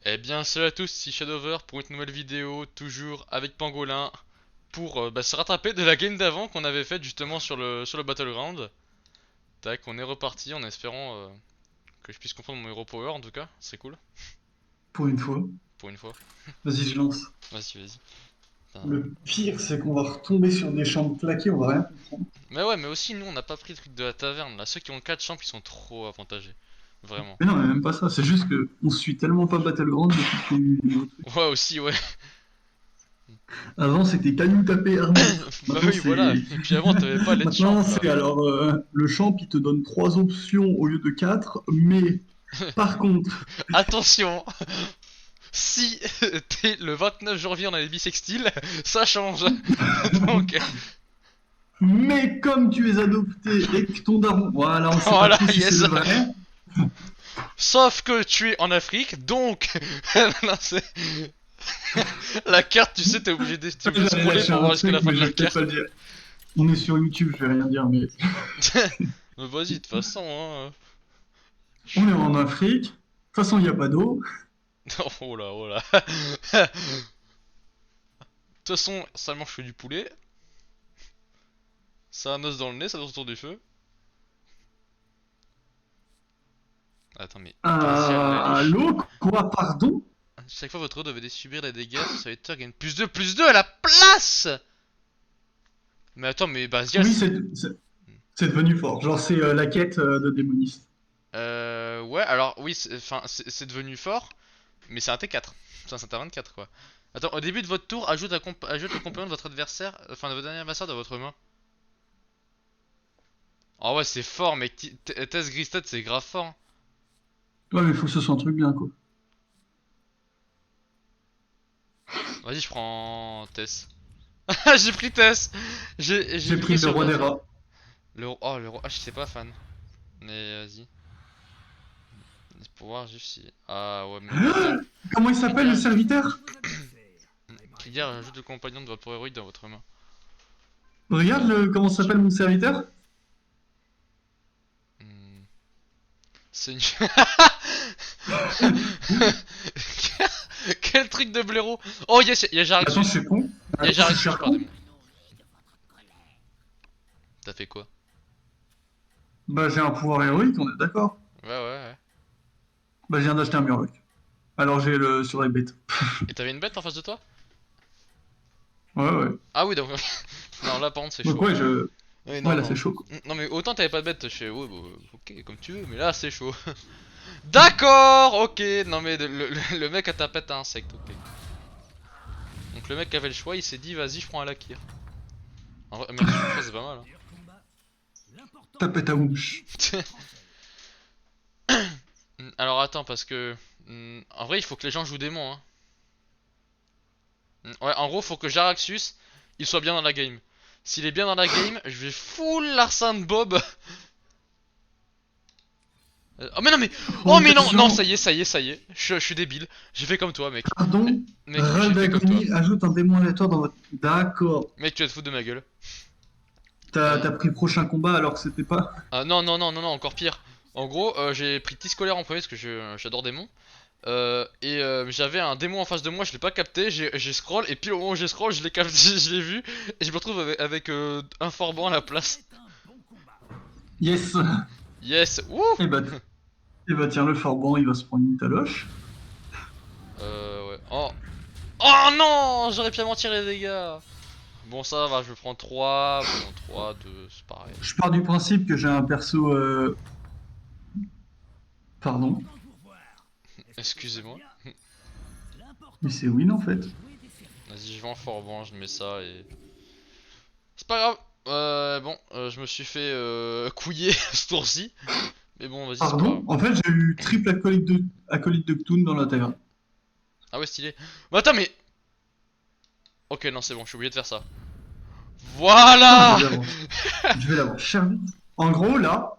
Eh bien salut à tous, ici Shadover pour une nouvelle vidéo, toujours avec Pangolin, pour se rattraper de la game d'avant qu'on avait faite justement sur le Battleground. Tac, on est reparti en espérant que je puisse comprendre mon Hero Power en tout cas, c'est cool, Pour une fois. pour une fois. Vas-y, je lance. Vas-y, vas-y. Putain. Le pire, c'est qu'on va retomber sur des champs claqués, on va rien comprendre. Mais ouais, mais aussi nous on n'a pas pris le truc de la taverne là, ceux qui ont 4 champs ils sont trop avantagés, vraiment. Mais non, mais même pas ça. C'est juste que on suit tellement pas Battleground depuis qu'il y a eu les nouveaux trucs. Ouais aussi, ouais. Avant, c'était caillou tapé armure. Bah Maintenant, oui voilà, c'est. et puis avant t'avais pas les champs Maintenant, là. c'est alors le champ qui te donne trois options au lieu de quatre. Mais par contre, Attention, si t'es le 29 janvier en année bissextile, ça change. Donc, mais comme tu es adopté et que ton daron. Voilà, on sait pas voilà, trop si c'est yes. vrai. Sauf que tu es en Afrique, donc non, la carte, tu sais, t'es obligé de J'allais scroller lâcher pour un voir jusqu'à truc, la fin mais de je la vais peut-être pas carte. le dire. On est sur YouTube, je vais rien dire, mais Mais vas-y, de toute façon, hein. on est en Afrique. De toute façon, il n'y a pas d'eau. Oh là, oh là. De toute façon, seulement je fais du poulet. Ça a un os dans le nez, ça danse autour du feu. Attends, mais Gaziel la liche. Allô? Quoi? Pardon? Chaque fois votre héros devait subir les dégâts, ce serviteur gagne plus 2 à la place. Mais attends, mais Bazial, Oui, c'est devenu fort. Genre, c'est la quête de démoniste. Ouais, alors oui, c'est devenu fort, mais c'est un T4. C'est un 24 quoi. Attends, au début de votre tour, ajoute le compagnon de votre adversaire, enfin de votre dernier adversaire dans votre main. Oh ouais, c'est fort, mec. Tess Gristed, c'est grave fort, hein. Ouais, mais il faut que ce soit un truc bien, quoi. Vas-y, je prends Tess. J'ai pris Tess. J'ai J'ai cliqué pris le sur roi des gratuit. rats. Le roi, ah, je suis pas fan. Mais vas-y. Pour voir juste si. Ah ouais, mais attends. Comment il s'appelle, le Regarde, serviteur? regarde, ajoute le compagnon de votre héroïque dans votre main. Regarde comment s'appelle mon serviteur. Hmm. C'est une. Quel truc de blaireau! Oh yes, y'a Attends, je Jaraxus! suis con. Y'a Attends, je suis Jaraxus, super con. pardon. T'as fait quoi? Bah, j'ai un pouvoir héroïque, on est d'accord. Ouais, ouais, ouais. Bah, je viens d'acheter un murloc. Alors, j'ai le sur les bêtes. Et t'avais une bête en face de toi? Ouais, ouais. Ah oui, donc. Non, là par contre c'est Donc, chaud. ouais, je. Oui, Ouais, non, là, c'est non. chaud, quoi. Non, mais autant t'avais pas de bête, je fais, ouais, bah, ok, comme tu veux, mais là c'est chaud. D'accord, ok. Non, mais le mec a tapette à insecte, ok. Donc le mec avait le choix, il s'est dit, vas-y, je prends un Lakir. En vrai, même si je c'est pas mal, Tapette à mouche. hein. Alors attends, parce que. En vrai, il faut que les gens jouent démon, hein. Ouais, en gros, faut que Jaraxus il soit bien dans la game. S'il est bien dans la game, je vais full Larsan Bob. Oh mais non mais oh mais non non Occasion. ça y est ça y est ça y est je suis débile j'ai fait comme toi mec. Pardon? Mec j'ai fait comme toi. Raldagoni ajoute un démon aléatoire dans votre. D'accord. Mec tu vas te foutre de ma gueule. T'as pris prochain combat alors que c'était pas. Ah non non non non non encore pire. En gros j'ai pris T-Scolaire en premier parce que j'adore démon. J'avais un démon en face de moi, je l'ai pas capté, j'ai scroll et puis au moment où j'ai scroll je l'ai capté, je l'ai vu et je me retrouve avec un Forban à la place. Yes! Yes, ouh. Et bah, et bah tiens, le Forban, il va se prendre une taloche. Ouais. Oh. Oh non, j'aurais pu m'en tirer les dégâts. Bon ça va, je prends 3 bon 3 2 c'est pareil. Je pars du principe que j'ai un perso. Pardon. Excusez-moi. Mais c'est win en fait. Vas-y, je vais en Forban, je mets ça et. C'est pas grave. Bon, je me suis fait couiller ce tour-ci. Mais bon, vas-y, c'est pas grave. Pardon? En fait, j'ai eu triple acolyte de Cthulhu dans la taverne. Ah ouais, stylé. Mais attends, mais. Ok, non, c'est bon, je suis obligé de faire ça. Putain, je Voilà. vais l'avoir. Je vais l'avoir charmé. En gros, là,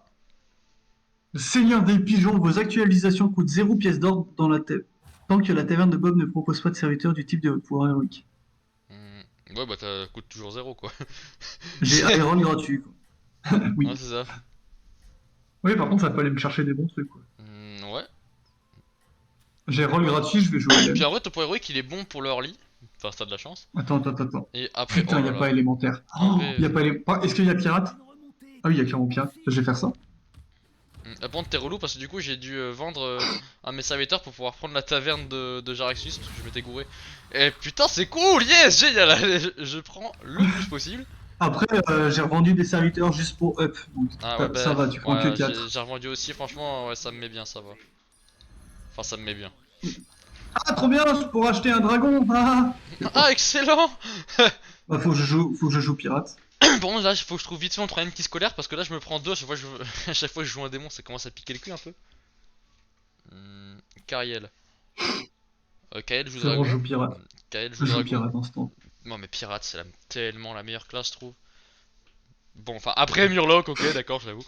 Seigneur des pigeons, vos actualisations coûtent 0 pièce d'or dans la taverne. Tant que la taverne de Bob ne propose pas de serviteur du type de votre pouvoir héroïque. Ouais, bah, ça coûte toujours 0 quoi. J'ai Iron gratuit, quoi. Ouais, Oui. c'est ça. Oui, par contre, ça peut aller me chercher des bons trucs, quoi. Ouais. J'ai roll gratuit, je vais jouer Puis LM. en vrai, ton point héroïque il est bon pour le early. Enfin, t'as de la chance. Attends. Et après, Putain, oh y là a là. pas élémentaire. En Oh, vrai. y a pas élémentaire. Est-ce qu'il y a pirate? Ah oui, y a clairement pirate. Je vais faire ça. Par contre, t'es relou parce que du coup, j'ai dû vendre un de mes serviteurs pour pouvoir prendre la taverne de Jaraxxus parce que je m'étais gouré. Et putain, c'est cool! Yes! Génial! Allez, je prends le plus possible. Après, j'ai revendu des serviteurs juste pour up. Donc Ah ouais, ça bah, va, tu prends que ouais, 4. j'ai revendu aussi, franchement, ouais, ça me met bien, ça va. Enfin, ça me met bien. Ah, trop bien, je pourrais acheter un dragon. Ah, c'est Ah, fort. excellent! Bah, faut que je joue pirate. Bon, là, il faut que je trouve vite fait mon troisième qui scolaire parce que là, je me prends deux à chaque fois que à chaque fois que je joue un démon, ça commence à piquer le cul un peu. Cariel. Kael joue C'est bon, je dragon. joue pirate. Kael joue Je joue dragon. pirate instant. Non, mais pirate, c'est tellement la meilleure classe, je trouve. Bon, enfin, après Murloc, ok, d'accord, j'avoue.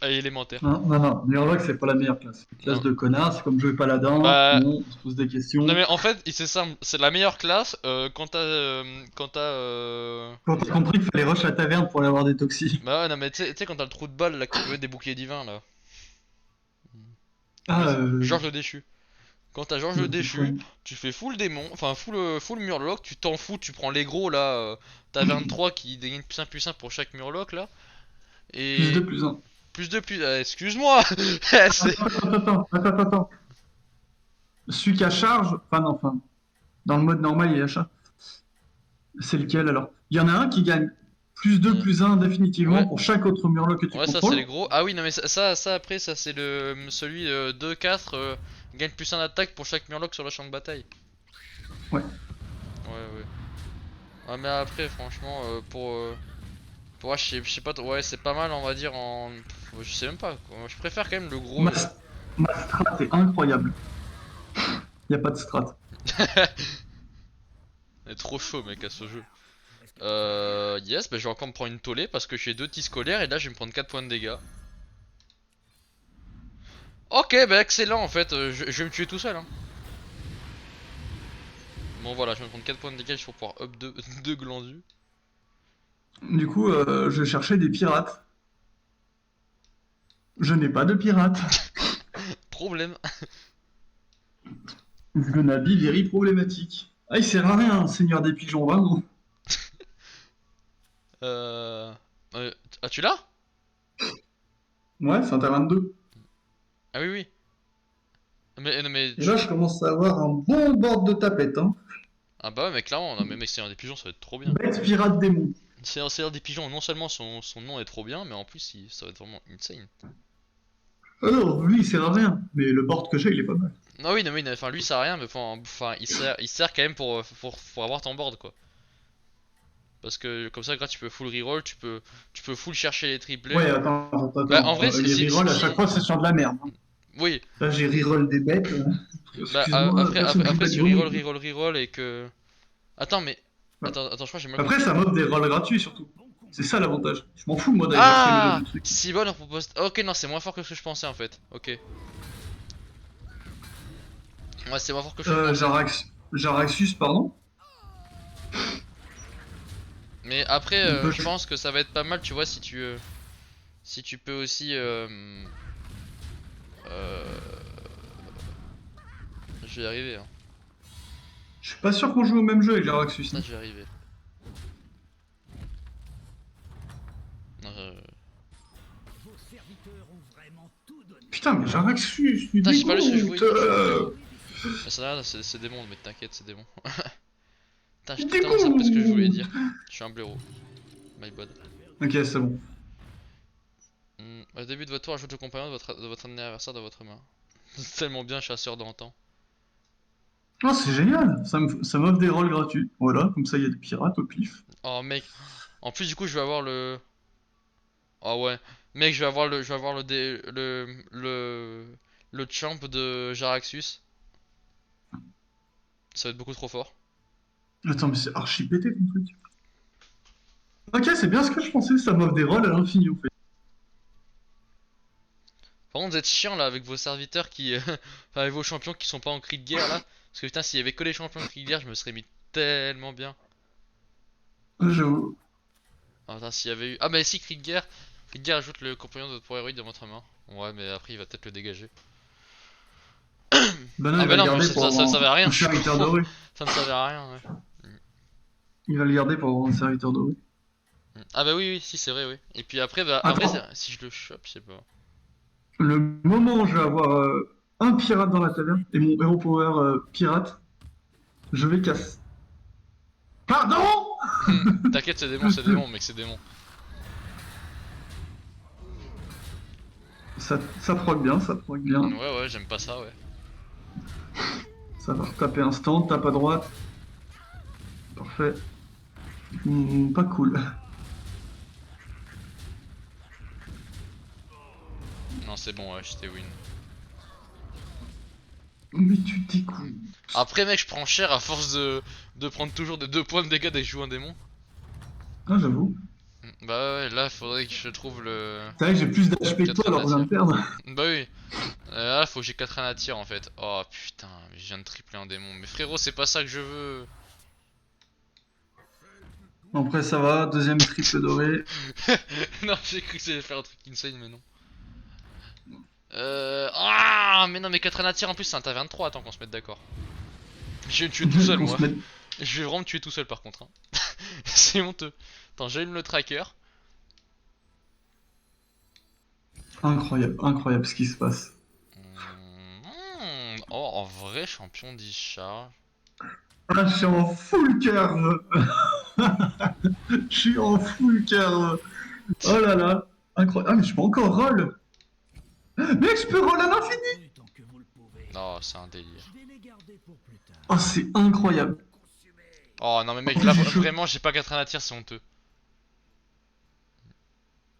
Et élémentaire. Non, Murloc, c'est pas la meilleure classe. C'est une classe Non. de connard, c'est comme jouer paladin. Bah. Bon, on se pose des Non, questions. mais en fait, c'est simple, c'est la meilleure classe quand t'as. Quand t'as compris qu'il fallait rush la taverne pour aller avoir des toxis. Bah ouais, non, mais tu sais, quand t'as le trou de balle là, que tu peux mettre des boucliers divins là. Comment il Ah, s'appelle Georges le Déchu. Quand t'as Georges le le Déchu, bouffon. tu fais full démon, enfin full murloc, tu t'en fous, tu prends les gros là. T'as 23 qui dégainent plus un pour chaque murloc là. Plus 2, Et plus 1. plus de plus. Excuse-moi C'est- Attends. Celui qui a charge, enfin, dans le mode normal, il y a charge. C'est lequel alors? Il y en a un qui gagne plus 2, Hmm, plus 1 définitivement Ouais, pour chaque autre Murloc que tu ouais, ça c'est contrôles. les gros. Ah oui, non, mais ça après, ça c'est le celui 2-4 gagne plus un attaque pour chaque murloc sur le champ de bataille. Ouais. Ouais. Ouais, mais après, franchement, pour ouais, je sais pas, ouais, c'est pas mal, on va dire en. Je sais même pas, quoi. Je préfère quand même le gros. Ma, ma strat est incroyable. Il n'y a pas de strat. Il est trop chaud, mec, à ce jeu. Yes, bah je vais encore me prendre une tollée parce que j'ai deux petits scolaires et là je vais me prendre 4 points de dégâts. Ok, bah excellent en fait, je vais me tuer tout seul. Hein. Bon voilà, je vais me prendre 4 points de dégâts pour pouvoir up 2 glandus. Du coup, je cherchais des pirates. Je n'ai pas de pirates. Problème. It's gonna be very problématique. Ah, il sert à rien, Seigneur des Pigeons, vraiment. Euh... Ah, tu l'as? Ouais, c'est un terrain de 2. Ah oui. Mais non, mais Et là, je commence à avoir un bon board de tapette, hein. Ah bah ouais, mais clairement, non, mais mec, Seigneur des Pigeons, ça va être trop bien. Bête pirate démon. Seigneur des Pigeons, non seulement son nom est trop bien, mais en plus, ça va être vraiment insane. Ah non, lui, il sert à rien. Mais le board que j'ai, il est pas mal. Ah oui, non, mais enfin, lui, ça sert à rien, mais enfin, il sert quand même pour avoir ton board, quoi. Parce que comme ça, grâce, tu peux full reroll, tu peux full chercher les triplés. Ouais, Bah, en attends. vrai, Les rerolls, à chaque fois, c'est sur de la merde, hein. oui. Là, j'ai reroll des bêtes. Bah, Excuse-moi, après, personne après, joue après, bête si tu reroll, grenouille. reroll, reroll et que. Attends, mais. Ouais. Attends, je crois que j'ai mal Après, compris. ça m'offre des rolls gratuits, surtout. C'est ça l'avantage. Je m'en fous, moi, d'aller chercher Ah! le truc. Si bon, on propose. Ok, non, c'est moins fort que ce que je pensais en fait. Ok. Ouais, c'est moins fort que je pensais. Jaraxus, pardon. Mais après, On peut... je pense que ça va être pas mal, tu vois, si tu peux aussi. Euh, je vais y arriver, hein. Je suis pas sûr qu'on joue au même jeu avec Jaraxus, Ça, hein. je vais y arriver. Non, Putain, mais Jaraxus, tu putain, j'ai pas laissé jouer, dégoûtes. je suis un blaireau. Mais ça là, c'est des bons, mais t'inquiète, c'est des bons. Putain, j'ai totalement zappé ce que je voulais Dégoûte. dire. Je suis un blaireau. My bad. Ok, c'est bon. Au début de votre tour, ajoute le compagnon de votre adversaire dans votre main. C'est tellement bien, chasseur d'antan. Oh, c'est génial. Ça m'offre des rolls gratuits. Voilà, comme ça, il y a des pirates au pif. Oh mec, en plus du coup je vais avoir le. Oh ouais, mec je vais avoir le champ de Jaraxxus. Ça va être beaucoup trop fort. Attends, mais c'est archi pété ton truc. Ok, c'est bien ce que je pensais, ça m'offre des rolls à l'infini, en fait. Par contre vous êtes chiant là avec vos serviteurs qui, enfin avec vos champions qui sont pas en cri de guerre là. Parce que putain s'il y avait que les champions de cri de guerre je me serais mis tellement bien. J'avoue. Ah, putain s'il y avait eu. Ah mais si cri de guerre ajoute le compagnon de votre héroïde dans votre main. Ouais mais après il va peut-être le dégager. Bah non, Ah il bah va le non, mais garder pour ça ne avoir servait à rien, un je serviteur comprends. doré. Ça ne servait à rien, ouais. Il va le garder pour avoir un serviteur doré. Ah bah oui, oui, si, c'est vrai, oui. Et puis après, bah, en vrai, Attends, si je le chope, je sais pas. le moment où je vais avoir un pirate dans la taverne et mon héros power pirate, je vais casse. Pardon? T'inquiète, c'est démon, mec, c'est démon. Ça proc bien, ça proc bien. Ouais, ouais, j'aime pas ça, ouais. Ça va taper instant, tape à droite. Parfait. Pas cool. Non, c'est bon, ouais, j'étais win. Mais tu t'écoutes. Après, mec, je prends cher à force de prendre toujours des 2 points de dégâts dès que je joue un démon. Ah, j'avoue. Bah ouais, là, faudrait que je trouve le C'est vrai que j'ai plus d'HP que toi 4 alors que je viens tir. de perdre. Bah oui. Là, faut que j'ai 4 à tir en fait. Oh putain, je viens de tripler un démon. Mais frérot, c'est pas ça que je veux. Après, ça va. Deuxième triple doré. Non, j'ai cru que j'allais faire un truc insane, mais non. Ah, mais non, mais 4 à tir en plus, c'est un tas 23. Attends qu'on se mette d'accord. Je vais me tuer tout seul, Qu'on moi. se mette Je vais vraiment me tuer tout seul par contre. Hein. C'est honteux. Attends, j'allume le tracker. incroyable, incroyable ce qui se passe. Oh, en vrai, champion discharge. Ah, je suis en full curve. Je suis en full curve. Oh là là. Incroyable. Ah, mais je peux encore roll. Mec, je peux roll à l'infini. Non, c'est un délire. Oh, c'est incroyable. Oh non, mais En mec, plus, là j'ai vraiment, j'ai pas 4 à tir, c'est honteux.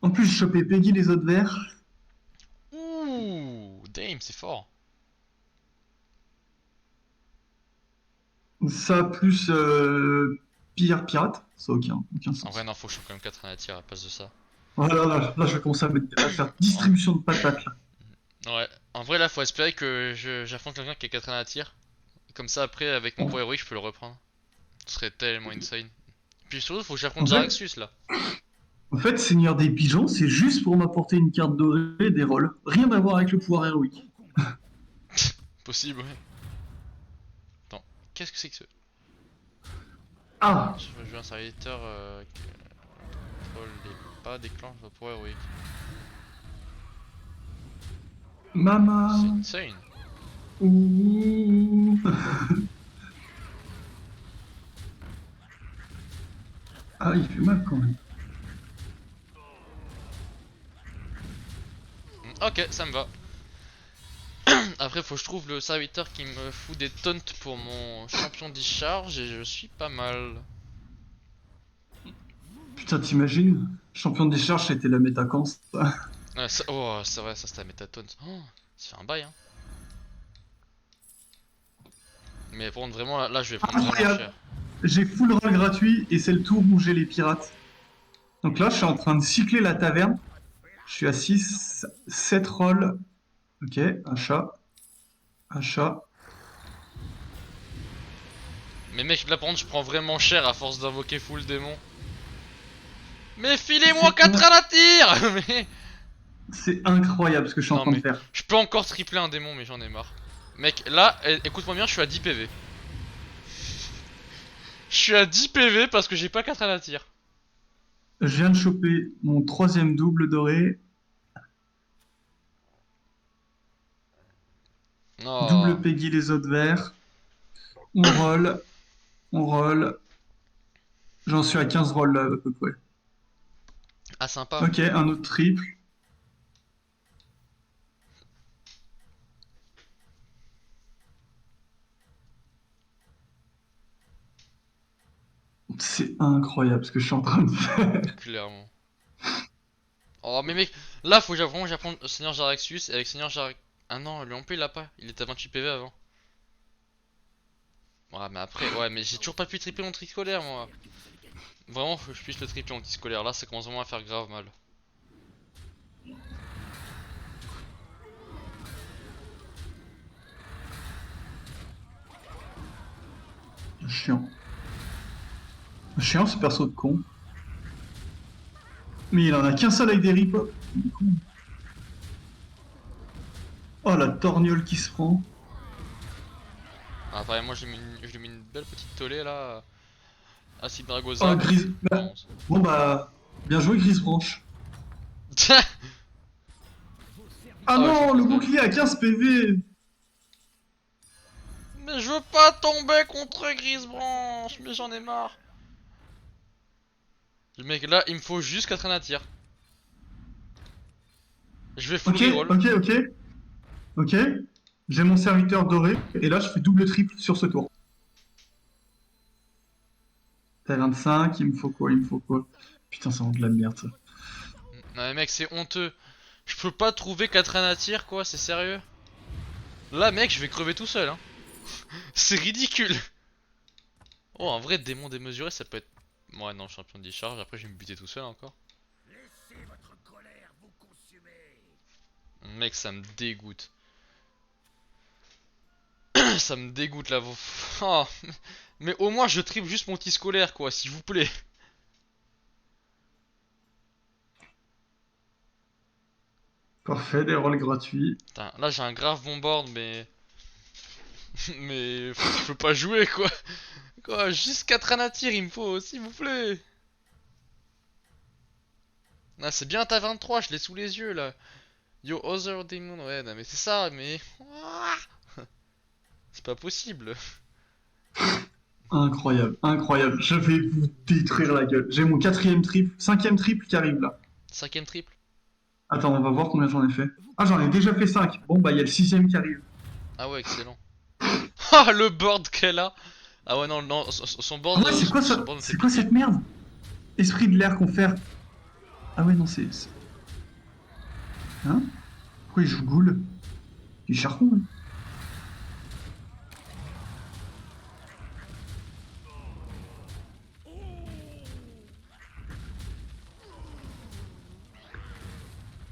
En plus, j'ai chopé Peggy les autres verts. Ouh, damn, c'est fort. Ça plus pire pirate. Ça a aucun En vrai, sens. non, faut que je sois quand même 4 à tir à place de ça. Voilà, là, je vais commencer à faire distribution de patates là. Ouais, en vrai, là, faut espérer que j'affronte quelqu'un qui a 4 à tir. Comme ça, après, avec mon power héroïque, je peux le reprendre. Ce serait tellement insane. Puis surtout, faut que j'affronte En fait, Jaraxxus là. Seigneur des Pigeons, c'est juste pour m'apporter une carte dorée et des rolls. Rien à voir avec le pouvoir héroïque. Possible, ouais. Attends, qu'est-ce que c'est que ce. Ah, Je veux jouer un serviteur qui contrôle les pas déclenche votre pouvoir héroïque. C'est Mama. insane. Ouh. Ah, il fait mal quand même. Ok, ça me va. Après, faut que je trouve le serviteur qui me fout des taunts pour mon champion discharge et je suis pas mal. Putain, t'imagines? Champion de décharge, c'était la méta-camp, ça. Oh, c'est vrai, ça c'était la méta taunt. Oh, ça fait un bail, hein. Mais pour contre, vraiment, là, je vais prendre vraiment Incroyable. cher. J'ai full roll gratuit et c'est le tour où j'ai les pirates. Donc là, je suis en train de cycler la taverne. Je suis à 6, 7 rolls. Ok, achat. Achat. Mais mec, là par contre, je prends vraiment cher à force d'invoquer full démon. Mais filez-moi C'est 4 à la tire. Mais... c'est incroyable ce que je suis en Non train de mais, faire. je peux encore tripler un démon, mais j'en ai marre. Mec, là, écoute-moi bien, je suis à 10 PV. Je suis à 10 PV parce que j'ai pas 4 à la tire. Je viens de choper mon troisième double doré. Oh. Double Peggy les autres verts. On roll. On roll. J'en suis à 15 rolls là, à peu près. Ah, sympa. Ok, un autre triple. C'est incroyable ce que je suis en train de faire. Clairement. Oh, mais mec, là, faut que j'apprends Seigneur Jaraxxus et avec Seigneur Jaraxxus. Ah non, lui en plus, il l'a pas. Il était à 28 PV avant. Ouais, mais après, ouais, mais j'ai toujours pas pu tripler mon scolaire moi. Vraiment, faut que je puisse le tripler mon scolaire. Là, ça commence vraiment à faire grave mal. Chiant. Chiant ce perso de con. Mais il en a qu'un seul avec des ripops. Oh la torgnole qui se prend. Ouais, moi je lui ai mis une belle petite tollée là. Acide Oh, Dragosa. Grise. Bon. Bon bah, bien joué, Grise Branche. Ah Ah, je non, le contre. bouclier à 15 PV. Mais je veux pas tomber contre Grise Branche, mais j'en ai marre. Le mec, là, il me faut juste 4 à tir. Je vais full Ok, reroll. ok, ok. Ok. J'ai mon serviteur doré. Et là, je fais double triple sur ce tour. T'as 25, il me faut quoi? Il me faut quoi? Putain, ça rend de la merde, ça. Non, mais mec, c'est honteux. Je peux pas trouver 4 à tir, quoi, c'est sérieux. Là, mec, je vais crever tout seul, hein. C'est ridicule. Oh, un vrai démon démesuré, ça peut être. Ouais, non, champion de discharge. Après, je vais me buter tout seul encore. Mec, ça me dégoûte. Ça me dégoûte là. Oh, mais au moins, je triple juste mon petit scolaire, quoi, s'il vous plaît. Parfait, des rôles gratuits. Putain, là, j'ai un grave bon board, mais. Mais. Je peux pas jouer, quoi. Quoi, juste 4 anatir, il me faut, s'il vous plaît. Ah, c'est bien ta 23, je l'ai sous les yeux là. Yo, Other Demon, ouais, non, mais c'est ça, mais. Ah, c'est pas possible. Incroyable, incroyable. Je vais vous détruire la gueule. J'ai mon quatrième triple, cinquième triple qui arrive là. Cinquième triple. Attends, on va voir combien j'en ai fait. Ah, j'en ai déjà fait 5. Bon, bah, il y a le sixième qui arrive. Ah ouais, excellent. Ah, le board qu'elle a. Ah ouais, non, non, son board, Ah ouais, c'est quoi son ça? board me fait C'est quoi pitié. cette merde? Esprit de l'air qu'on fait. Ah ouais, non, Hein? Pourquoi il joue Ghoul? Il est charron, hein.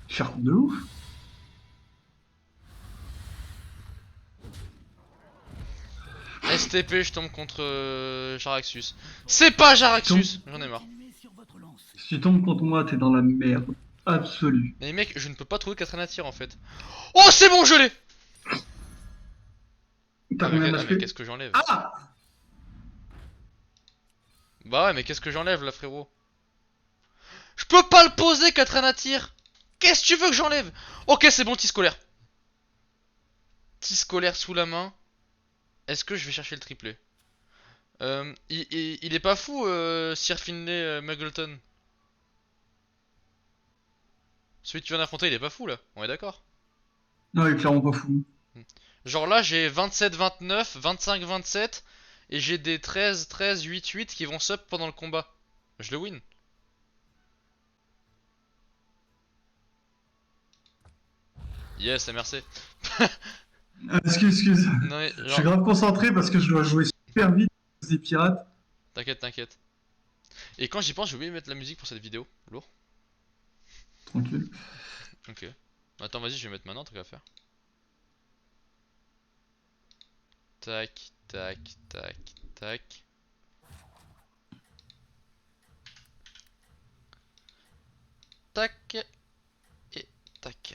Il est charron de ouf. STP, je tombe contre Jaraxxus. C'est pas Tu tombes, Jaraxxus. J'en ai marre. si tu tombes contre moi, t'es dans la merde. Absolue. Mais mec, je ne peux pas trouver 4 anatir en fait. Oh, c'est bon, je l'ai. T'as combien Ah, mais d'HP? qu'est-ce que j'enlève? Ah! Bah ouais, mais qu'est-ce que j'enlève là, frérot? Je peux pas le poser, 4 anatir. Qu'est-ce que tu veux que j'enlève? Ok, c'est bon, petit scolaire. Petit scolaire sous la main. Est-ce que je vais chercher le triplé? Il est pas fou, Sir Finlay Muggleton. Celui que tu viens d'affronter, il est pas fou là, on est d'accord. Non, il est clairement pas fou. Genre là, j'ai 27-29, 25-27, et j'ai des 13-13, 8-8 qui vont sub pendant le combat. Je le win. Yes, MRC. Excuse. Non mais, Je suis genre, grave concentré parce que je dois jouer super vite des pirates. t'inquiète, t'inquiète. Et quand j'y pense, j'ai oublié de mettre la musique pour cette vidéo. Lourd. Tranquille. Ok. Attends, vas-y, je vais mettre maintenant, truc à faire. Tac, tac, tac, tac. Tac, et tac.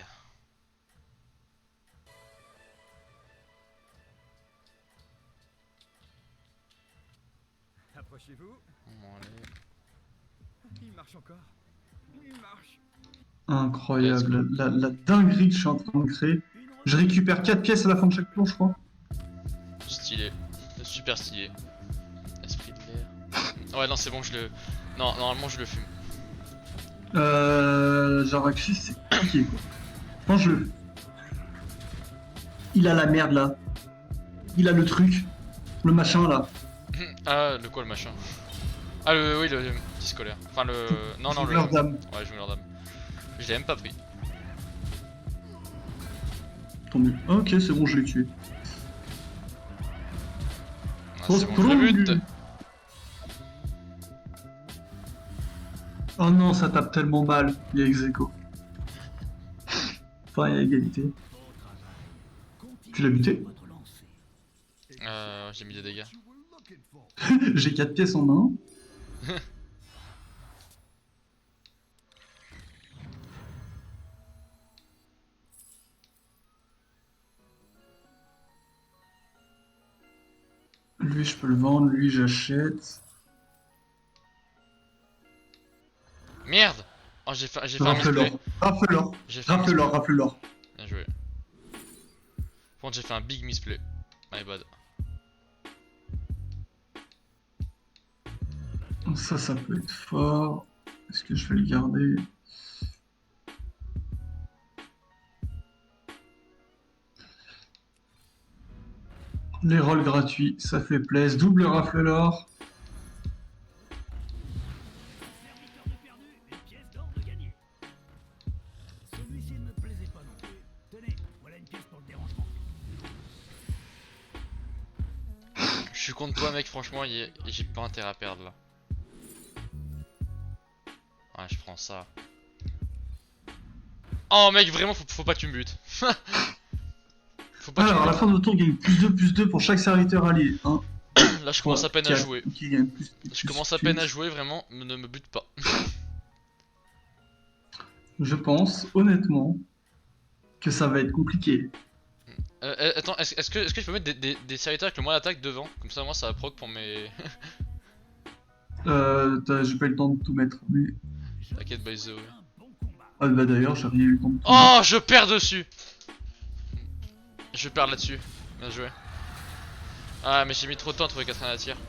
Approchez-vous. Bon, allez. Il marche encore. Il marche. Let's go. Incroyable. La dinguerie que je suis en train de créer. Je récupère 4 pièces à la fin de chaque tour, je crois. Stylé. Super stylé. Esprit de l'air. Ouais, non, c'est bon, je le. Non, normalement, je le fume. Jaraxxus, c'est compliqué, quoi. Franchement, il a la merde, là. Il a le truc. Le machin, là. Ah, le quoi, le machin? Ah, oui, le petit scolaire. Enfin, le. Non, non, le. Jongleur d'âme. Ouais, jongleur d'âme. Je l'ai même pas pris. Tant mieux. Ok, c'est bon, je l'ai tué. Ah, c'est bon, je le bute. Oh non, ça tape tellement mal. Il y a ex aequo. Enfin, il y a égalité. Tu l'as buté? J'ai mis des dégâts. J'ai 4 pièces en main. Lui, je peux le vendre. Lui, j'achète. Merde! Oh, j'ai fait un Rafle misplay. l'or. Rafle l'or. J'ai fait un Rafle l'or. misplay. Rafle l'or. Bien joué. Par contre, j'ai fait un big misplay. My bad. Ça peut être fort. Est-ce que je vais le garder? Les rôles gratuits, ça fait plaisir. Double rafle l'or. Celui-ci ne me plaisait pas non plus. Tenez, voilà une pièce pour le dérangement. Je suis contre toi, mec, franchement, j'ai pas intérêt à perdre là. Ouais, je prends ça. Oh, mec, vraiment, faut pas que tu me butes. Faut pas que tu Alors, à me la fin de votre tour, gagne +2/+2 pour chaque serviteur allié. 1, butes. Là, je commence à peine à jouer. Qui gagne plus, Je commence à peine à jouer, vraiment, ne me bute pas. Je pense, honnêtement, que ça va être compliqué. Attends, est-ce que je peux mettre des serviteurs avec le moins d'attaque devant? Comme ça, moi, ça va proc pour mes. J'ai pas eu le temps de tout mettre. Mais... T'inquiète, by the way. Ah, bah d'ailleurs, j'ai rien eu le temps de tout Oh, je perds dessus! Je perds là-dessus. Bien joué. Ah, mais j'ai mis trop de temps à trouver Catherine à tir. mettre.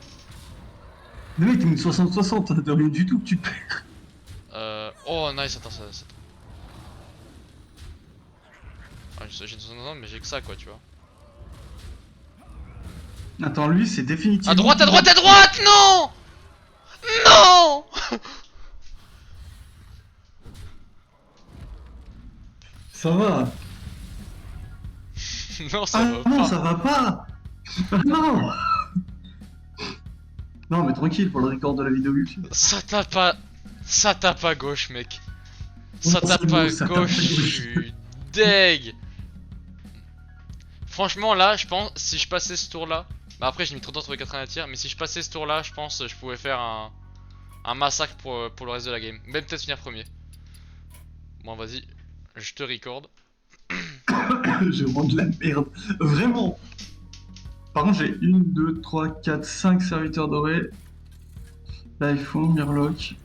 Mais mec, t'es une 60-60, de rien du tout que tu perds. Oh, nice, attends, ça. Ah, j'ai 60 mais j'ai que ça, quoi, tu vois. Attends, lui, c'est définitivement... À droite, non! Non! Ça va. Non, ça Ah va non, pas. ça va pas. Ah non. Non, mais tranquille, pour le record de la vidéo YouTube. Ça tape pas gauche, mec. Ça Ouais, tape c'est pas beau, ça tape gauche, pas je gauche. suis deg. Franchement, là, je pense, si je passais ce tour-là, bah après j'ai mis trop de temps à trouver Catherine à tir, mais si je passais ce tour-là, je pense je pouvais faire un massacre pour le reste de la game. Même peut-être finir premier. Bon, vas-y, je te record. J'ai vraiment de la merde. Vraiment. Par contre, j'ai 1, 2, 3, 4, 5 serviteurs dorés. L'iPhone, Mirlock.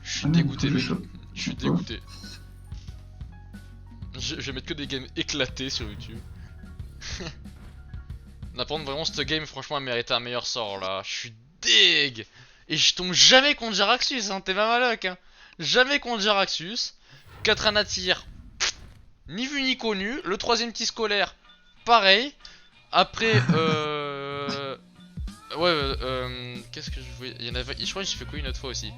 Je suis Ah non, dégoûté, faut que mec. je chope. Je suis dégoûté. Je vais mettre que des games éclatés sur YouTube. N'apprendre vraiment cette game, franchement, elle méritait un meilleur sort là. Je suis deg. Et je tombe jamais contre Jaraxxus, hein. T'es pas maloc, hein. Jamais contre Jaraxxus. 4 anatir, ni vu ni connu. Le troisième petit scolaire, pareil. Après, ouais, qu'est-ce que je voulais. Il y en avait. Je crois que je me suis fait couiller une autre fois aussi.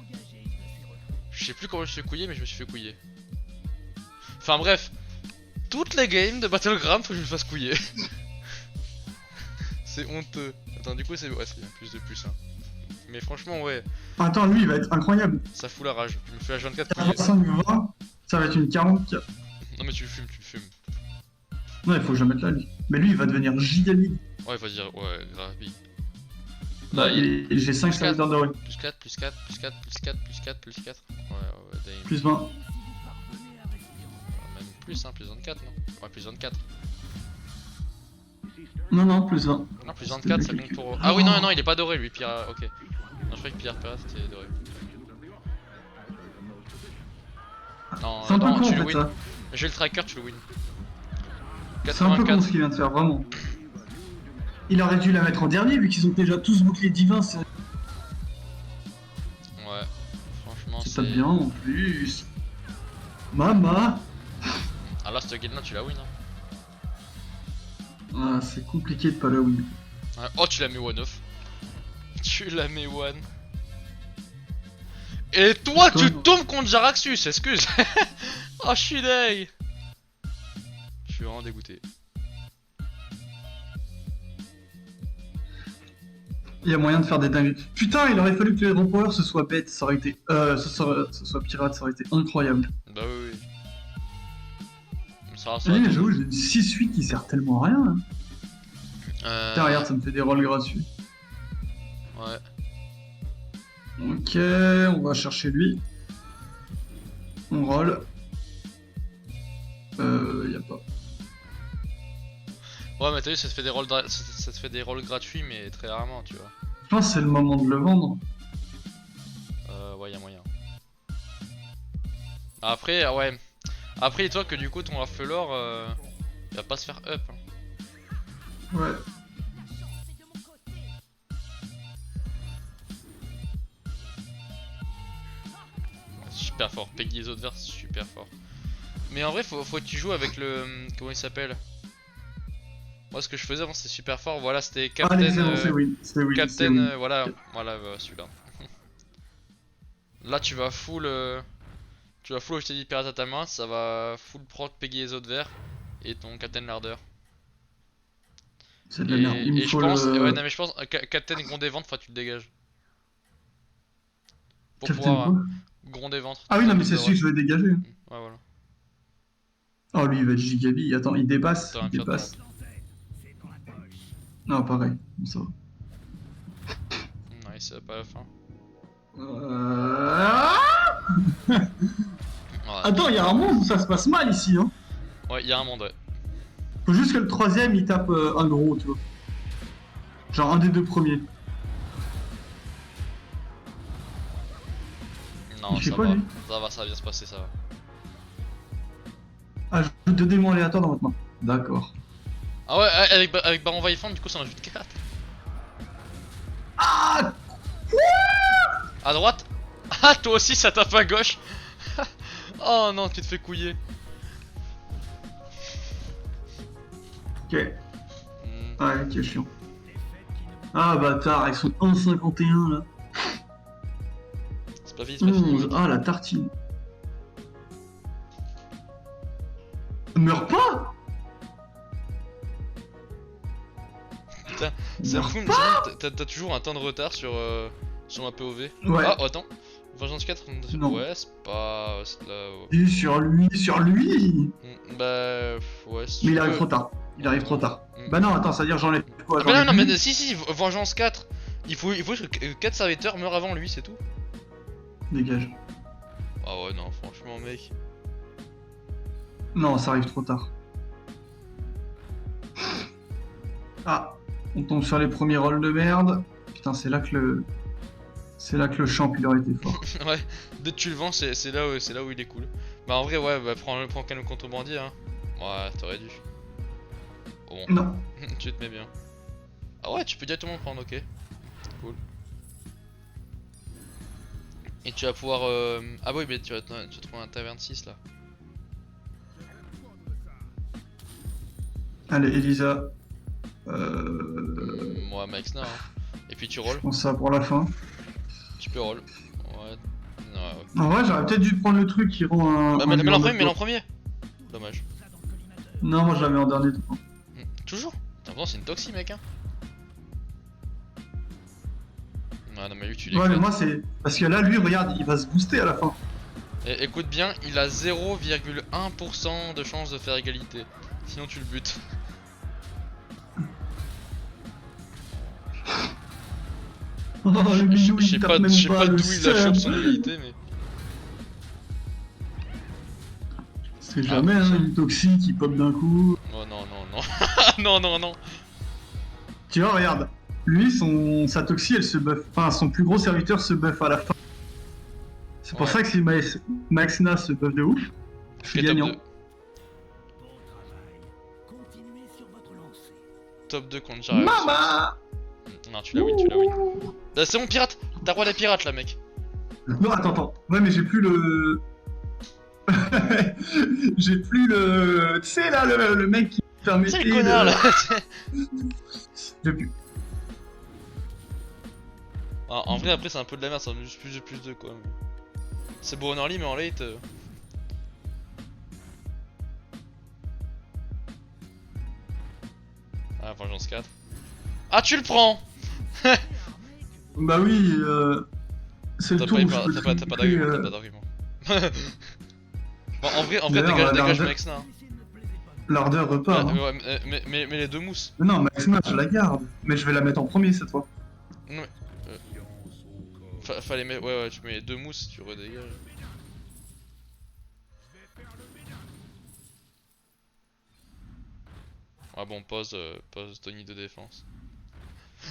Je sais plus comment je me suis fait couiller, mais je me suis fait couiller. Enfin bref, toutes les games de Battleground, faut que je me fasse couiller. C'est honteux. Attends, du coup, c'est ouais, c'est bien plus de plus. Hein. Mais franchement, ouais, Attends, lui, il va être incroyable. ça fout la rage. Je me fais H24 À couiller. 25-20, ça va être une 40. Non, mais tu le fumes, tu le fumes. Non, il faut que je le mette là, lui. Mais lui, il va devenir giga big. Ouais, vas-y, ouais, grave. Bah, j'ai 5 plus serviteurs dorés. Plus 4, plus 4, plus 4, plus 4, plus 4, plus 4. Ouais, damn. Plus 20. Même plus, hein, plus 24, non? Ouais, plus 24. Non, plus 20. Non, plus 24, ça compte pour. Ah oui, non, il est pas doré lui, Pierre. Ok. Non, je croyais que Pierre Pirate c'était doré. Non, C'est un peu non, con en tu le fait win. ça. J'ai le tracker, tu le win. C'est un peu con 84. ce qu'il vient de faire, vraiment. Il aurait dû la mettre en dernier vu qu'ils ont déjà tous bouclé divin. Ouais, franchement, C'est pas bien en plus. Mama. Ah là, cette game là, tu la win. Hein. Ah, c'est compliqué de pas la win. Ouais. Oh, tu la mets one off. Tu la mets one. Et toi, tu tombes contre Jaraxxus, excuse. Oh, je suis deg. Je suis vraiment dégoûté. Il y a moyen de faire des dingueries. Putain, il aurait fallu que les repower ce soit bête, ça aurait été. Ce soit pirate, ça aurait été incroyable. Bah oui. Ça va, Oui, mais j'avoue, j'ai une 6-8 qui sert tellement à rien. Hein. Putain, regarde, ça me fait des rolls gratuits. Ouais. Ok, on va chercher lui. On roll. Y a pas. Ouais, mais t'as vu, ça te fait des rôles, ça te fait des rôles gratuits, mais très rarement, tu vois. Je pense que c'est le moment de le vendre. Ouais, y'a moyen. Après, ouais. Après, dis-toi que du coup, ton Raffelor, il va pas se faire up. Hein. Ouais. Super fort. Peggy les autres verts, c'est super fort. Mais en vrai, faut que tu joues avec le. Comment il s'appelle? Moi, ce que je faisais avant, c'était super fort. Voilà, c'était Ah, Captain. l'excellent, c'est win. C'est win. C'est Captain, win. voilà, voilà celui-là. Là, tu vas full. Tu vas full, je t'ai dit, pirate à ta main. Ça va full proc Peggy les autres verts. Et ton Captain Larder. C'est de la merde. Il me Et je faut pense. Ouais, non, le. mais je pense. Captain gronder ventre, faut que tu le dégages. Pour Captain pouvoir quoi? gronder ventre. Ah oui, non, Top mais of c'est the celui roll. que je vais dégager. Ouais, voilà. Oh, lui, il va être gigabi. Attends, il dépasse. T'as un Il pirate dépasse. Lancez. C'est dans la poche. Non, pareil. Bon, ça va. Nice, pas la fin. Ouais, Attends, il y a un monde où ça se passe mal ici. Hein. ouais, y'a un monde, ouais. Faut juste que le troisième il tape un gros, tu vois. Genre un des deux premiers. Non, Il fait ça quoi va. lui? Ça va bien se passer, ça va. Ah, je joue 2 démons aléatoires dans votre main. D'accord. Ah ouais, avec Baron Vaillefant, du coup, ça en ajoute 4. Ah! À droite. Ah, toi aussi, ça tape à gauche. Oh non, tu te fais couiller. Ok. Hmm. Ouais, ok, chiant. Ah, bâtard, ils sont 1,51 là. C'est pas fini, c'est pas fini. 11. Mec. Ah, la tartine. Meurs pas! Putain, ça me Meurs fout, mais pas! sinon, t'as toujours un temps de retard sur ma POV. Ouais. Ah, oh, attends. Vengeance 4, Non. ouais, c'est pas. C'est là. Et sur lui, sur lui! Bah. Ouais, si Mais tu il arrive veux. trop tard. Il arrive trop tard. Mm. Bah non, attends, ça veut dire j'enlève quoi? Ah, mais non, J'enlève non, mais lui? si, Vengeance 4. Il faut que 4 serviteurs meurent avant lui, c'est tout. Dégage. Ah ouais, non, franchement, mec. Non, ça arrive trop tard. Ah, on tombe sur les premiers rolls de merde. Putain, c'est là que le. C'est là que le champ il aurait été fort. Ouais, dès que tu le vends, c'est là où il est cool. Bah en vrai, ouais, bah prends Canon contrebandier, hein. Ouais, t'aurais dû. Bon, Non. tu te mets bien. Ah ouais, tu peux directement le prendre, ok. Cool. Et tu vas pouvoir... Ah bah oui, mais tu vas trouver un taverne 6 là. Allez, Elisa. Moi, Maxna, hein. Et puis tu rolls. Je pense ça pour la fin. Tu peux roll. Ouais. Non, ouais. En vrai, j'aurais peut-être dû prendre le truc qui rend un. Bah, un mets-le en mur premier, de mets-le en porte. premier. Dommage. Non, moi je la mets en dernier. Tout le temps. Toujours. T'as l'impression c'est une toxie, mec, hein. Ah non, mais lui, tu Ouais, mais l'éclates. moi c'est. Parce que là, lui, regarde, il va se booster à la fin. Et écoute bien, il a 0,1% de chance de faire égalité. Sinon tu le butes. Oh, le bidou, Je il sais tape même je sais pas, pas le d'où il a seum. chope son égalité, mais. C'est Ah, jamais, hein, ça. une toxique qui pop d'un coup. Oh non, non, non. Non, non, non. Tu vois, regarde. Lui, sa toxie, elle se buff. Enfin, son plus gros serviteur se buff à la fin. C'est pour Ouais. ça que si Maxna se buff de ouf, je suis Ok, top gagnant. 2. Bon travail. Continuez sur votre lancée. Top 2 contre Jarek. Mama! Non, tu l'as win, tu l'as win. Bah, c'est mon pirate. T'as roi des pirates là, mec. Non, attends. Ouais, mais j'ai plus le. J'ai plus le. Tu sais, là, le mec qui permettait C'est le connard là. J'ai plus. En vrai, après, c'est un peu de la merde, ça donne juste plus de quoi. Mais... C'est beau en early, mais en late. Ah, Vengeance 4. Ah, tu le prends! Bah oui, c'est le T'as tour pas, où je peux t'as pas triper, d'argument, t'as pas d'argument. Bon, en vrai, D'ailleurs, dégage l'ardeur- Maxna. Hein. L'ardeur repart. Hein. Ouais, mais les deux mousses. Mais non, Maxna, je la garde. Mais je vais la mettre en premier cette fois. Non, mais, fallait mettre. Ouais, tu mets les deux mousses, tu redégages. Ouais bon, pause Tony de défense.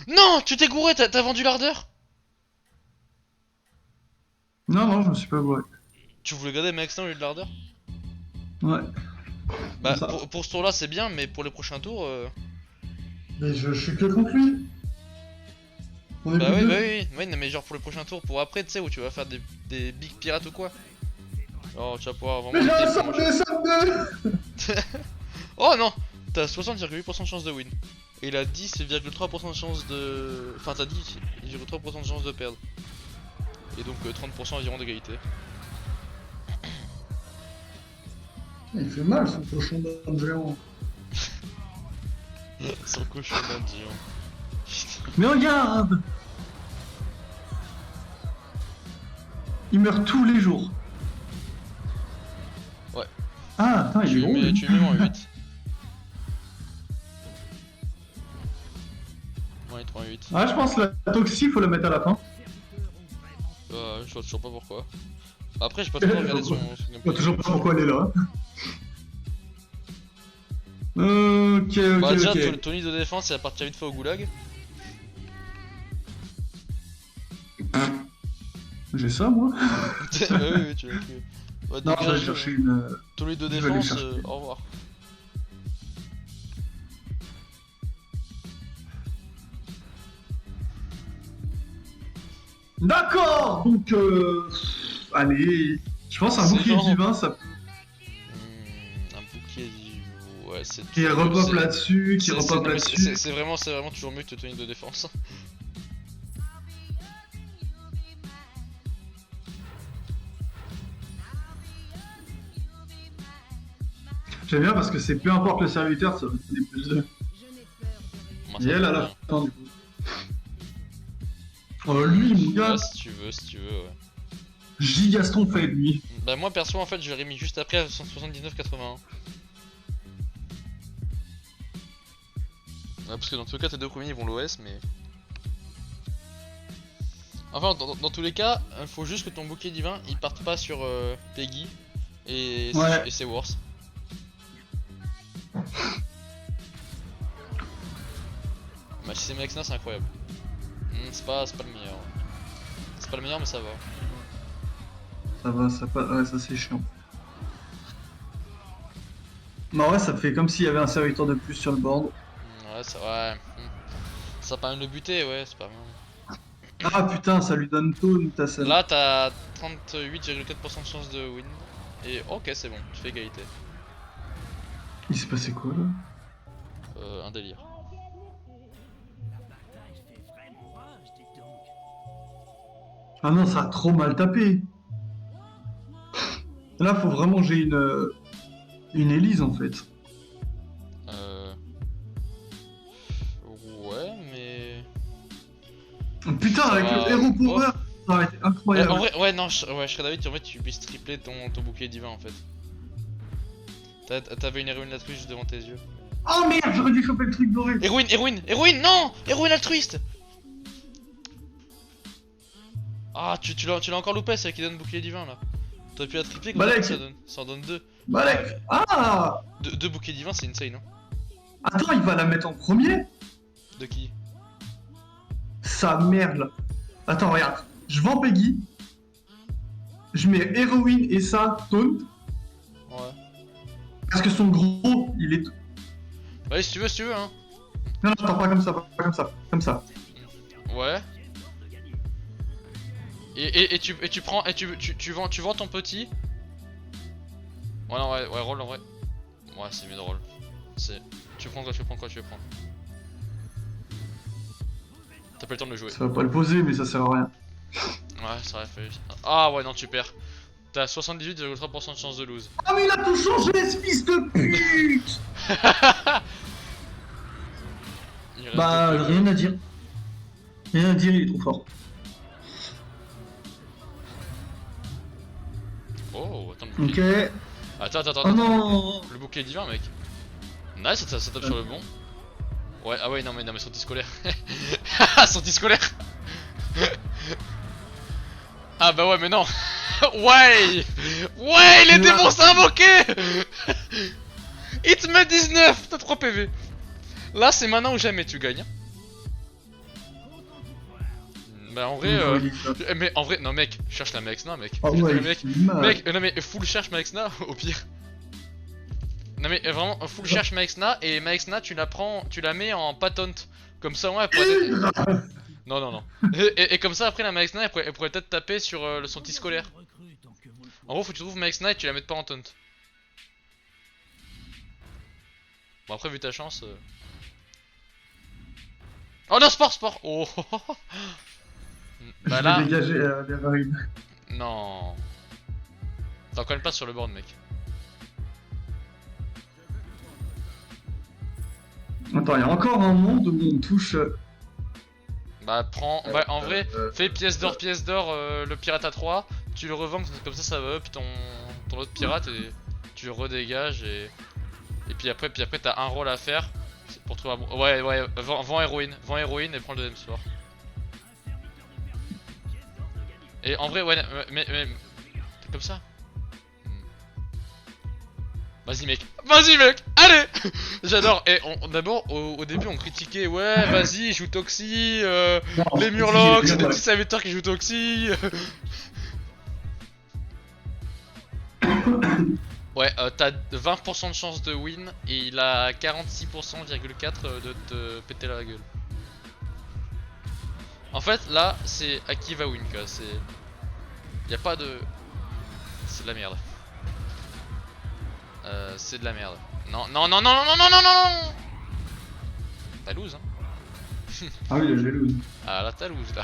Non, tu t'es gouré, t'as vendu l'ardeur? Non, non, je me suis pas bourré. Tu voulais garder Maxin au lieu de l'ardeur? Ouais, Bah, ça. pour ce tour-là, c'est bien, mais pour les prochains tours. Mais je suis que contre lui. On est Bah plus oui, deux. bah oui, oui, non, mais genre pour les prochains tours, pour après, tu sais, où tu vas faire des big pirates ou quoi. Alors, tu vas pouvoir Mais vraiment. j'ai un éviter sort de 2. Oh non! T'as 60,8% de chance de win. Et il a 10,3% de chance de. Enfin, t'as 10,3% de chance de perdre. Et donc 30% environ d'égalité. Il fait mal son cochon d'âne géant. Son cochon d'Inde géant. Mais regarde! Il meurt tous les jours. Ouais. Ah, attends, il est gros. lui. Tu es mis en 8. Ouais, 3 en 8. Ah, je pense que la toxie, faut la mettre à la fin. Je vois toujours pas pourquoi. Après, j'ai pas trop regardé son Je vois gameplay. toujours pas pourquoi elle est là. Ok, Bah, ok, déjà, ok. Tony de défense, il va partir vite fait au goulag. J'ai ça, moi? Ouais, oui, tu l'as cru. Ouais, Non, dégage, j'allais chercher une. Tony de je vais aller défense, chercher. au revoir. D'accord! Donc, allez. Je pense un C'est bouclier genre- divin, ça. Un bouclier du. Ouais, c'est. Qui repop c'est- là-dessus, qui c'est- repop non, mais là-dessus. c'est vraiment toujours mieux que Tony de défense. J'aime bien parce que c'est peu importe le serviteur, ça va donner plus de. Moi, Et ça elle me à va la bien. fin, du coup. Oh, lui, mon gars, Ouais, si tu veux, ouais. Gigaston fait, lui. Bah, moi perso, en fait, je l'aurais mis juste après à 179,81. Ouais, parce que dans tous les cas, tes deux premiers ils vont l'OS, mais. Enfin, dans tous les cas, faut juste que ton bouquet divin il parte pas sur Peggy et Ouais. c'est worse. Bah, si c'est Mexna, c'est incroyable. C'est pas le meilleur. C'est pas le meilleur, mais ça va. Ouais, ça c'est chiant. Mais ouais, ça fait comme s'il y avait un serviteur de plus sur le board. Ouais, ouais. Ça permet de le buter, ouais, c'est pas mal. Ah putain, ça lui donne taunt, t'as ça. Là, t'as 38,4% de chance de win. Et ok, c'est bon, tu fais égalité. Il s'est passé quoi là? Un délire. Partage fait vraiment rage, dites donc. Ah non, ça a trop mal tapé. Là, faut vraiment que j'ai une Élise en fait. Ouais, mais. Putain, Ça avec va. le Hero Power, ça aurait été incroyable. En vrai, ouais, non, je serais d'avis que en fait, tu puisses tripler ton bouclier divin en fait. T'avais une héroïne altruiste juste devant tes yeux. Oh merde, j'aurais dû choper le truc doré. Héroïne, non! Héroïne altruiste! Ah, tu l'as encore loupé, c'est elle qui donne bouclier divin là. T'aurais pu la tripler comme Balek. ça en donne deux. Balek. Ah, Deux boucliers divins, c'est insane, hein. attends, il va la mettre en premier. De qui? Sa merde là. Attends, regarde. Je vends Peggy. Je mets héroïne et ça, taunt. Ouais. Parce que son gros, il est. Allez, si tu veux, hein. Non, non, attends, pas comme ça, pas comme ça. Comme ça. Ouais. Et tu prends, et tu vends ton petit. Ouais, non, ouais, roll en vrai. Ouais, c'est mieux de roll. Tu prends quoi, tu veux prendre. T'as pas le temps de le jouer. Ça va pas le poser, mais ça sert à rien. Ouais, ça aurait fait. Ah ouais, non, tu perds. T'as 78,3% de chance de lose. Ah, mais il a tout changé, ce fils de pute. Il reste Bah, deux- rien à dire. Rien à dire, il est trop fort. Oh, attends, le bouclier. Ok. Attends. Oh non. Le bouclier divin, mec. Nice, ça tape sur le bon. Ouais, ah ouais, non, mais sortie scolaire. Sortie scolaire. Ah bah ouais, mais non. Ouais, les Là. démons sont invoqués. It me 19. T'as 3 PV. Là, c'est maintenant ou jamais, tu gagnes. Bah en vrai, mais en vrai, non mec, cherche la Maxna, mec. Ah ouais, mec, non mais full cherche Maxna au pire. Non mais vraiment, full cherche Maxna et Maxna tu la prends, tu la mets en patent. Comme ça, ouais, elle pourrait non, non, non. Et comme ça, après la Maxna, elle pourrait peut-être taper sur son petit scolaire. En gros, faut que tu trouves Maxna et tu la mettes pas en taunt. Bon, après, vu ta chance. Oh non, sport! Oh! Bah Je là. vais dégager les marines. Non. T'as encore une place sur le board, mec. Attends, il y a encore un monde où on touche. Bah, prends. Bah, en vrai, fais pièce d'or, le pirate à 3. Tu le revends, comme ça va up ton autre pirate et tu le redégages et. Et puis après t'as un rôle à faire. Pour trouver un bon. Ouais, vends héroïne. Vends héroïne et prends le deuxième soir. Et en vrai, ouais, mais t'es comme ça. Vas-y mec, allez. J'adore. Et d'abord au début on critiquait, ouais vas-y joue Toxi, les Murlocs, c'est des petits serviteurs qui jouent Toxi. Ouais, t'as 20% de chance de win et il a 46,4% de te péter la gueule. En fait là c'est à qui va win quoi, c'est... Y'a pas de... C'est de la merde. C'est de la merde. Non. T'as lose hein. Ah oui, la jalouse. Ah là t'as lose là.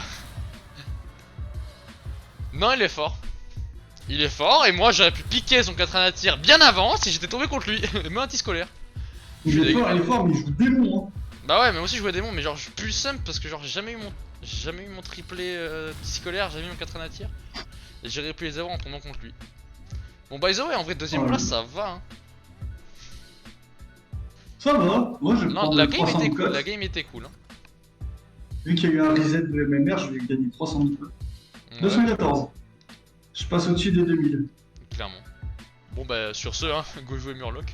Non il est fort. Il est fort et moi j'aurais pu piquer son 4 à tir bien avant si j'étais tombé contre lui. Même un petit scolaire. Il est fort, mais il joue démon hein. Bah ouais mais moi aussi je jouais démon mais genre je pue simple parce que genre j'ai jamais eu mon triplé petit scolaire, jamais eu mon 4 à tir. Et j'aurais pu les avoir en tombant contre lui. Bon by the way en vrai deuxième place ça va hein. Ça va, moi je Non prends la 300 game était cool, cotes. la game était cool hein. Vu qu'il y a eu un reset de MMR, je vais gagner 300 cotes. Ouais, 214. Je passe au-dessus des 2000. clairement. Bon bah sur ce hein, go jouer Murloc.